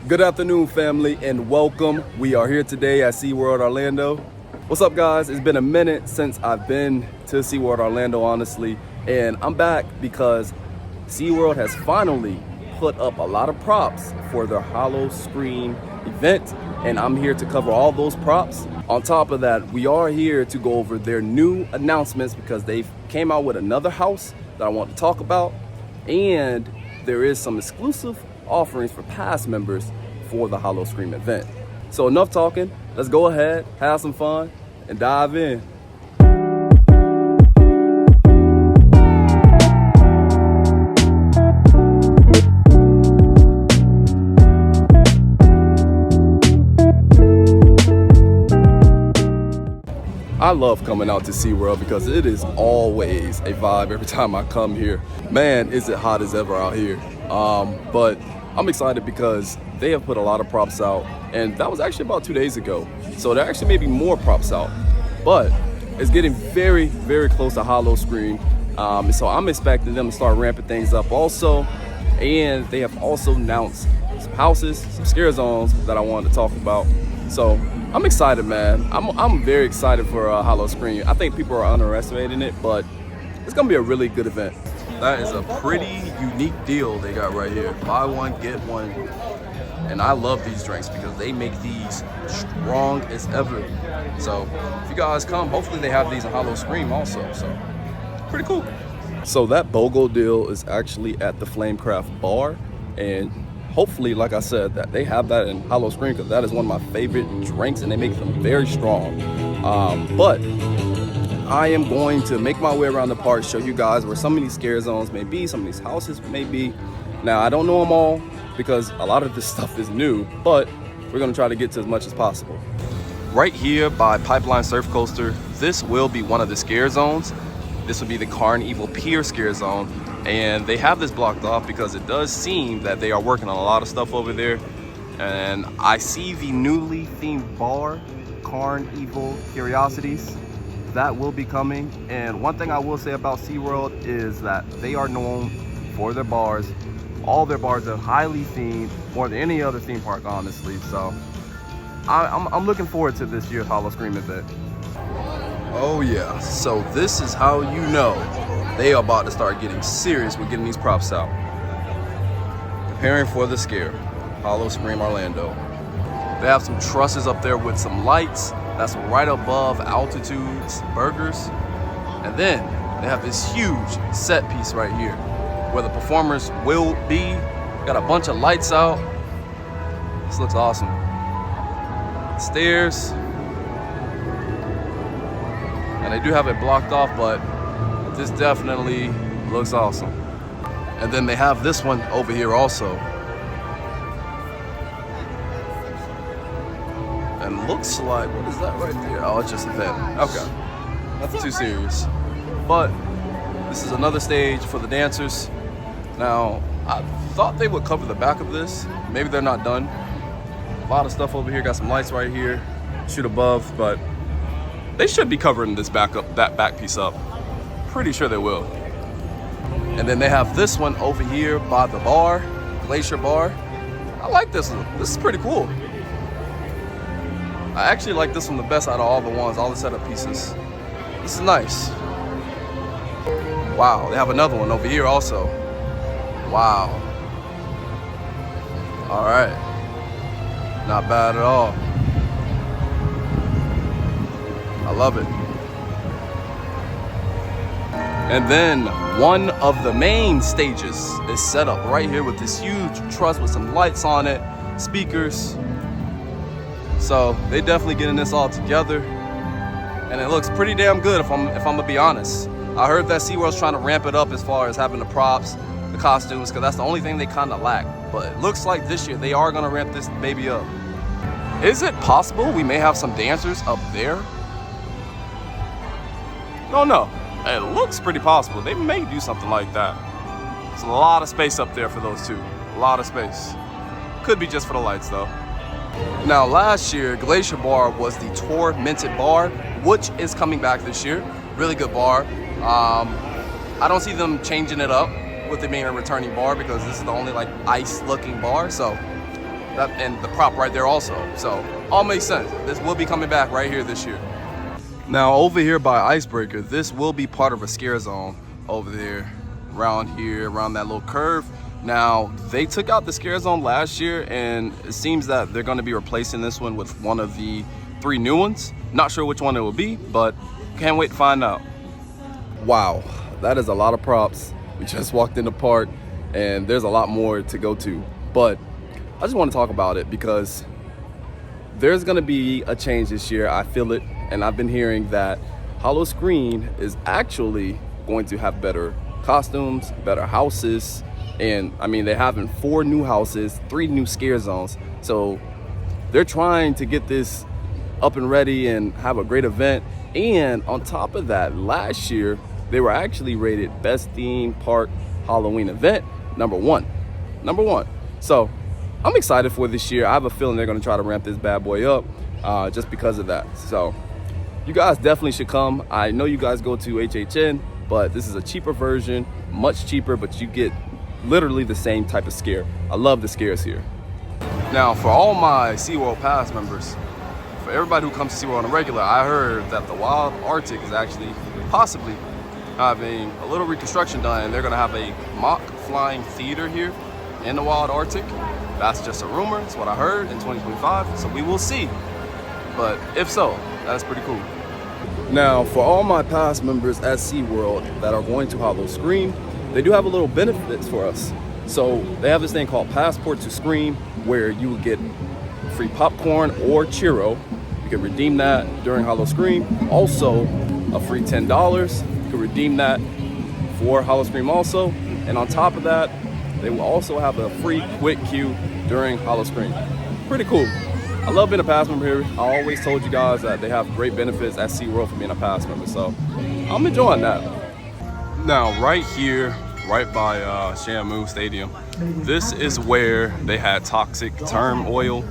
Good afternoon, family, and welcome. We are here today at SeaWorld Orlando. What's up, guys? It's been a minute since I've been to SeaWorld Orlando, honestly, and I'm back because SeaWorld has finally put up a lot of props for their Howl O Scream event, and I'm here to cover all those props. On top of that, we are here to go over their new announcements because they've came out with another house that I want to talk about, and there is some exclusive offerings for past members for the Howl O Scream event. So enough talking, let's go ahead, have some fun, and dive in. I love coming out to SeaWorld because it is always a vibe every time I come here. Man, is it hot as ever out here. But I'm excited because they have put a lot of props out, and that was actually about 2 days ago. So there actually may be more props out, but it's getting very, very close to Howl O Scream. So I'm expecting them to start ramping things up also. And they have also announced some houses, some scare zones that I wanted to talk about. So I'm excited, man. I'm very excited for Howl O Scream. I think people are underestimating it, but it's gonna be a really good event. That is a pretty unique deal they got right here. Buy one, get one. And I love these drinks because they make these strong as ever. So if you guys come, hopefully they have these in Howl O Scream also. So pretty cool. So that BOGO deal is actually at the Flamecraft bar, and hopefully, like I said, that they have that in Howl O Scream because that is one of my favorite drinks and they make them very strong. But I am going to make my way around the park, show you guys where some of these scare zones may be, some of these houses may be. Now, I don't know them all because a lot of this stuff is new, but we're gonna try to get to as much as possible. Right here by Pipeline Surf Coaster, this will be one of the scare zones. This will be the Carnevil Pier Scare zone. And they have this blocked off because it does seem that they are working on a lot of stuff over there. And I see the newly themed bar, Carnevil Curiosities, that will be coming. And one thing I will say about SeaWorld is that they are known for their bars. All their bars are highly themed, more than any other theme park, honestly. So I'm looking forward to this year's Howl O Scream event. Oh yeah, so this is how you know they are about to start getting serious with getting these props out. Preparing for the scare, Howl O Scream Orlando. They have some trusses up there with some lights. That's right above Altitude's burgers. And then they have this huge set piece right here where the performers will be. Got a bunch of lights out. This looks awesome. Stairs. And they do have it blocked off, but this definitely looks awesome. And then they have this one over here also. And looks like, what is that right there? Oh, it's just a vent. Okay, nothing too serious. But this is another stage for the dancers. Now, I thought they would cover the back of this. Maybe they're not done. A lot of stuff over here, got some lights right here, shoot above, but they should be covering this back up, that back piece up. Pretty sure they will. And then they have this one over here by the bar, Glacier Bar. I like this one. This is pretty cool. I actually like this one the best out of all the ones, all the setup pieces. This is nice. Wow, they have another one over here also. Wow. All right. Not bad at all. I love it. And then one of the main stages is set up right here with this huge truss with some lights on it, speakers. So they definitely getting this all together, and it looks pretty damn good if I'm gonna be honest. I heard that SeaWorld's trying to ramp it up as far as having the props, the costumes, because that's the only thing they kind of lack. But it looks like this year they are gonna ramp this baby up. Is it possible we may have some dancers up there? No. It looks pretty possible. They may do something like that. There's a lot of space up there for those two. A lot of space. Could be just for the lights though. Now last year, Glacier Bar was the Tormented Bar, which is coming back this year. Really good bar. I don't see them changing it up with it being a returning bar because this is the only like ice looking bar. So and the prop right there also. So all makes sense. This will be coming back right here this year. Now over here by Icebreaker, this will be part of a scare zone over there, around here, around that little curve. Now they took out the scare zone last year, and it seems that they're going to be replacing this one with one of the 3 new ones. Not sure which one it will be, but can't wait to find out. Wow, that is a lot of props. We just walked in the park, and there's a lot more to go to, but I just want to talk about it because there's going to be a change this year. I feel it, and I've been hearing that Howl O Scream is actually going to have better costumes, better houses, and I mean, they're having 4 new houses, 3 new scare zones. So they're trying to get this up and ready and have a great event. And on top of that, last year they were actually rated best theme park Halloween event number one. So I'm excited for this year. I have a feeling they're going to try to ramp this bad boy up just because of that. So you guys definitely should come. I know you guys go to HHN, but this is a cheaper version, much cheaper, but you get literally the same type of scare. I love the scares here. Now for all my SeaWorld Pass members, for everybody who comes to SeaWorld on a regular, I heard that the Wild Arctic is actually possibly having a little reconstruction done, and they're going to have a mock flying theater here in the Wild Arctic. That's just a rumor. It's what I heard in 2025, so we will see. But if so, that's pretty cool. Now, for all my past members at SeaWorld that are going to Howl O Scream, they do have a little benefits for us. So they have this thing called Passport to Scream, where you will get free popcorn or churro. You can redeem that during Howl O Scream. Also, a free $10. You can redeem that for Howl O Scream also. And on top of that, they will also have a free quick queue during Howl O Scream. Pretty cool. I love being a pass member here. I always told you guys that they have great benefits at SeaWorld for being a pass member, so I'm enjoying that. Now, right here, right by Shamu Stadium, this is where they had toxic Turmoil,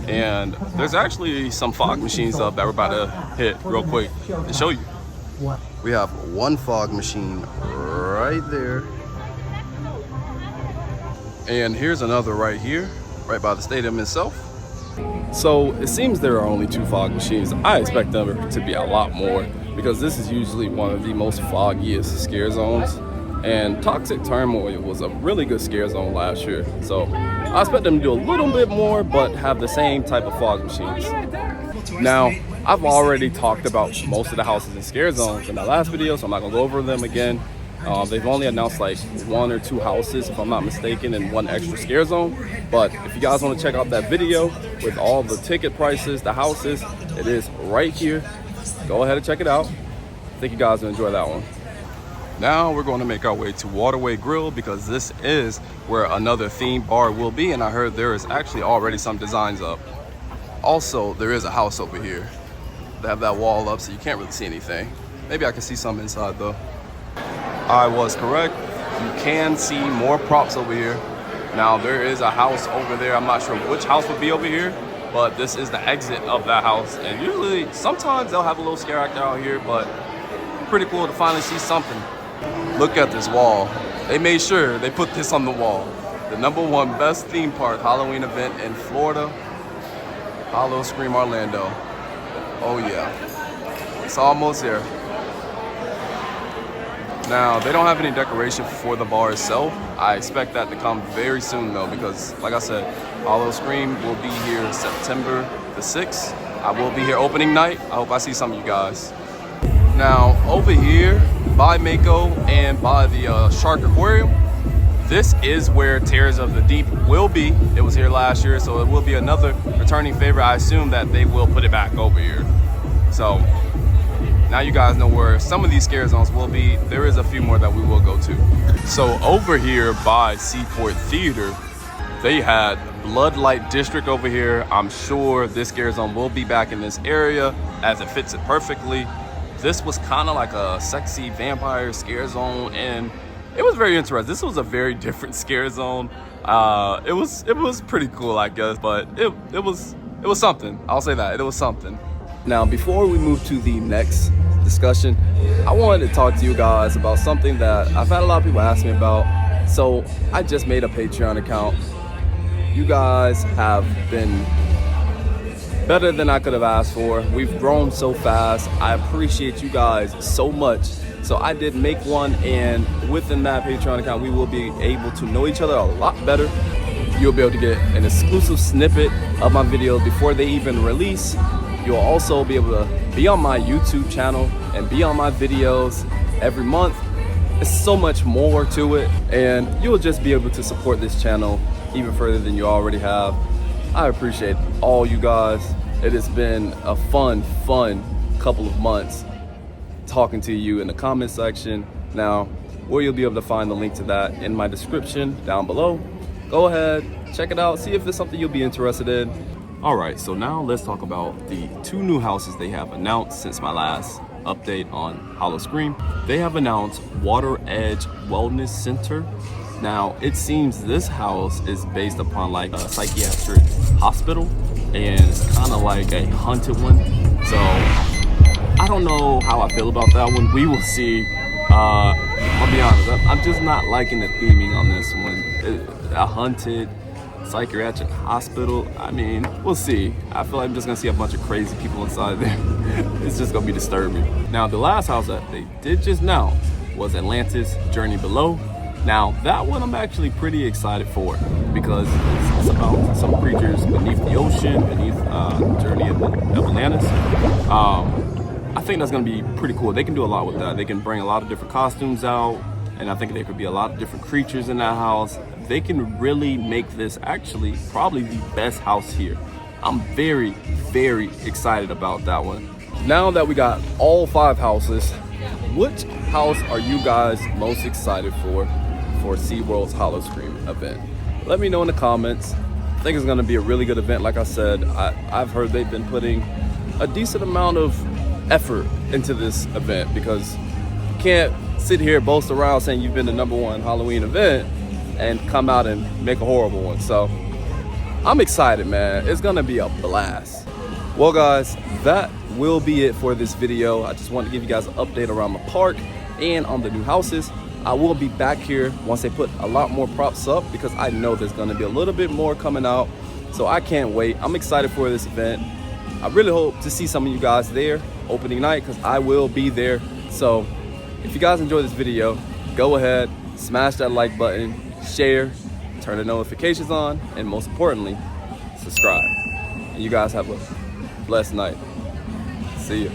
and there's actually some fog machines up that we're about to hit real quick to show you. We have one fog machine right there. And here's another right here, right by the stadium itself. So it seems there are only 2 fog machines. I expect them to be a lot more because this is usually one of the most foggiest scare zones. And Toxic Turmoil was a really good scare zone last year. So I expect them to do a little bit more, but have the same type of fog machines. Now, I've already talked about most of the houses and scare zones in the last video, so I'm not gonna go over them again. They've only announced like 1 or 2 houses, if I'm not mistaken, and 1 extra scare zone. But if you guys want to check out that video with all the ticket prices, the houses, it is right here. Go ahead and check it out. I think you guys will enjoy that one. Now we're going to make our way to Waterway Grill because this is where another theme bar will be, and I heard there is actually already some designs up. Also, there is a house over here. They have that wall up so you can't really see anything. Maybe I can see some inside though. I was correct. You can see more props over here. Now there is a house over there. I'm not sure which house would be over here, but this is the exit of that house. And usually, sometimes they'll have a little scare actor out here, but pretty cool to finally see something. Look at this wall. They made sure they put this on the wall. The #1 best theme park Halloween event in Florida, Howl O Scream Orlando. Oh yeah, it's almost here. Now, they don't have any decoration for the bar itself. I expect that to come very soon though, because like I said, Howl O Scream will be here September the 6th. I will be here opening night. I hope I see some of you guys. Now, over here by Mako and by the Shark Aquarium, this is where Terrors of the Deep will be. It was here last year, so it will be another returning favorite. I assume that they will put it back over here. So now you guys know where some of these scare zones will be. There is a few more that we will go to. So over here by Seaport Theater, they had Bloodlight District over here. I'm sure this scare zone will be back in this area as it fits it perfectly. This was kind of like a sexy vampire scare zone, and it was very interesting. This was a very different scare zone. It was pretty cool, I guess, but it was something. I'll say that. It was something. Now, before we move to the next discussion, I wanted to talk to you guys about something that I've had a lot of people ask me about. So I just made a Patreon account. You guys have been better than I could have asked for. We've grown so fast. I appreciate you guys so much. So I did make one, and within that Patreon account, we will be able to know each other a lot better. You'll be able to get an exclusive snippet of my videos before they even release. You'll also be able to be on my YouTube channel and be on my videos every month. It's so much more to it, and you'll just be able to support this channel even further than you already have. I appreciate all you guys. It has been a fun couple of months talking to you in the comment section. Now, where you'll be able to find the link to that in my description down below. Go ahead, check it out, see if it's something you'll be interested in. All right, so now let's talk about the 2 new houses they have announced since my last update on Howl O Scream. They have announced Water Edge Wellness Center. Now, it seems this house is based upon like a psychiatric hospital, and it's kind of like a haunted one. So I don't know how I feel about that one. We will see. I'll be honest, I'm just not liking the theming on this one. A haunted psychiatric hospital. I mean, we'll see. I feel like I'm just gonna see a bunch of crazy people inside there. It's just gonna be disturbing. Now, the last house that they did just now was Atlantis Journey Below. Now, that one I'm actually pretty excited for because it's about some creatures beneath the ocean, beneath Journey of Atlantis. I think that's gonna be pretty cool. They can do a lot with that. They can bring a lot of different costumes out, and I think there could be a lot of different creatures in that house. They can really make this actually probably the best house here. I'm very excited about that one. Now that we got all 5 houses, which house are you guys most excited for SeaWorld's Howl O Scream event? Let me know in the comments. I think it's gonna be a really good event. Like I said, I've heard they've been putting a decent amount of effort into this event, because you can't sit here boast around saying you've been the #1 Halloween event and come out and make a horrible one. So I'm excited, man. It's gonna be a blast. Well guys, that will be it for this video. I just wanted to give you guys an update around the park and on the new houses. I will be back here once they put a lot more props up, because I know there's gonna be a little bit more coming out. So I can't wait. I'm excited for this event. I really hope to see some of you guys there opening night, because I will be there. So if you guys enjoyed this video, go ahead, smash that like button, share, turn the notifications on, and most importantly, subscribe. And you guys have a blessed night. See ya.